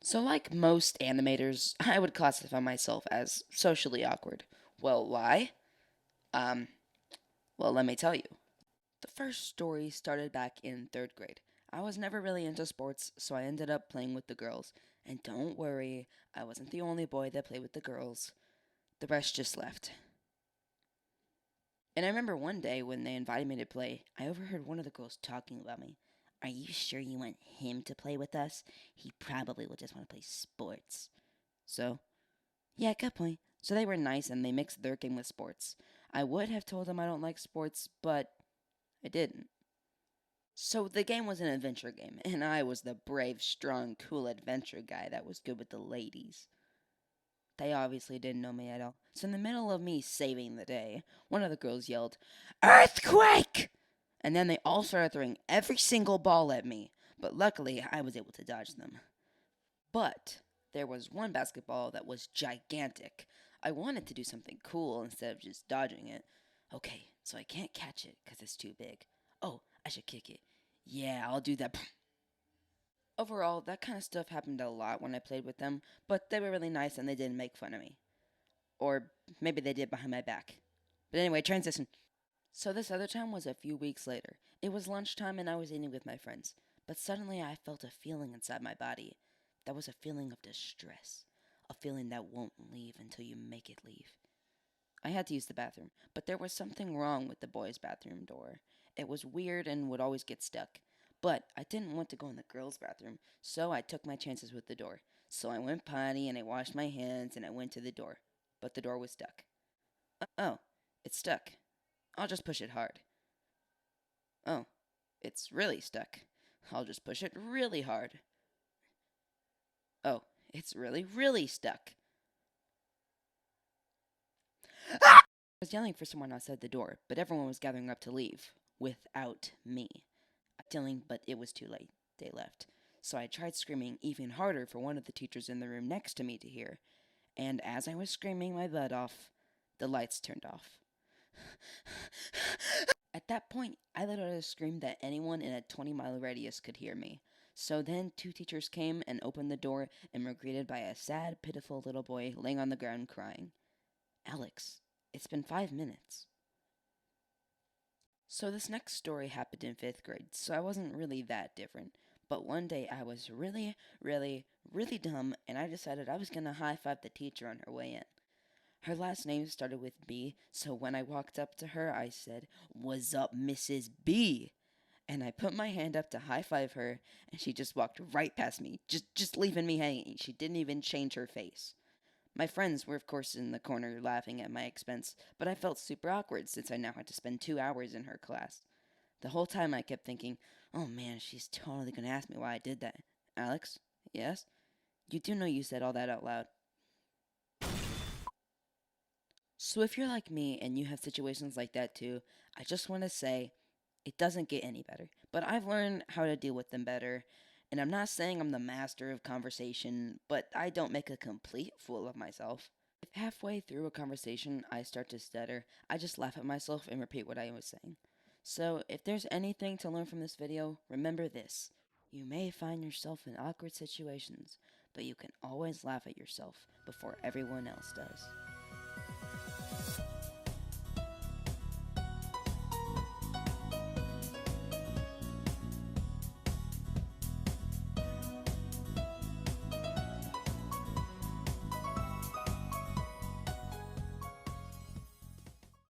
So, like most animators, I would classify myself as socially awkward. Well, why? Um, well, let me tell you. The first story started back in third grade. I was never really into sports, so I ended up playing with the girls. And don't worry, I wasn't the only boy that played with the girls. The rest just left. And I remember one day when they invited me to play, I overheard one of the girls talking about me. Are you sure you want him to play with us? He probably will just want to play sports. So, yeah, good point. So they were nice and they mixed their game with sports. I would have told them I don't like sports, but I didn't. So the game was an adventure game, and I was the brave, strong, cool adventure guy that was good with the ladies. They obviously didn't know me at all. So in the middle of me saving the day, one of the girls yelled, "Earthquake!" And then they all started throwing every single ball at me. But luckily, I was able to dodge them. But there was one basketball that was gigantic. I wanted to do something cool instead of just dodging it. Okay, so I can't catch it because it's too big. Oh, I should kick it. Yeah, I'll do that. Overall, that kind of stuff happened a lot when I played with them, but they were really nice and they didn't make fun of me. Or maybe they did behind my back. But anyway, transition. So this other time was a few weeks later. It was lunchtime and I was eating with my friends. But suddenly I felt a feeling inside my body. That was a feeling of distress. A feeling that won't leave until you make it leave. I had to use the bathroom, but there was something wrong with the boys' bathroom door. It was weird and would always get stuck. But I didn't want to go in the girls' bathroom, so I took my chances with the door. So I went potty and I washed my hands and I went to the door. But the door was stuck. Oh, it's stuck. I'll just push it hard. Oh, it's really stuck. I'll just push it really hard. Oh, it's really, really stuck. Ah! I was yelling for someone outside the door, but everyone was gathering up to leave. Without me. I was yelling, but it was too late. They left. So I tried screaming even harder for one of the teachers in the room next to me to hear. And as I was screaming my butt off, the lights turned off. At that point, I let out a scream that anyone in a 20-mile radius could hear me. So then two teachers came and opened the door and were greeted by a sad, pitiful little boy laying on the ground crying. Alex, it's been 5 minutes. So this next story happened in 5th grade, so I wasn't really that different. But one day I was really, really, really dumb, and I decided I was gonna high five the teacher on her way in. Her last name started with B, so when I walked up to her, I said, "What's up, Mrs. B?" And I put my hand up to high five her, and she just walked right past me, just leaving me hanging. She didn't even change her face. My friends were, of course, in the corner laughing at my expense, but I felt super awkward since I now had to spend 2 hours in her class. The whole time I kept thinking, oh man, she's totally gonna ask me why I did that. Alex? Yes? You do know you said all that out loud. So if you're like me and you have situations like that too, I just want to say it doesn't get any better. But I've learned how to deal with them better. And I'm not saying I'm the master of conversation, but I don't make a complete fool of myself. If halfway through a conversation I start to stutter, I just laugh at myself and repeat what I was saying. So if there's anything to learn from this video, remember this. You may find yourself in awkward situations, but you can always laugh at yourself before everyone else does.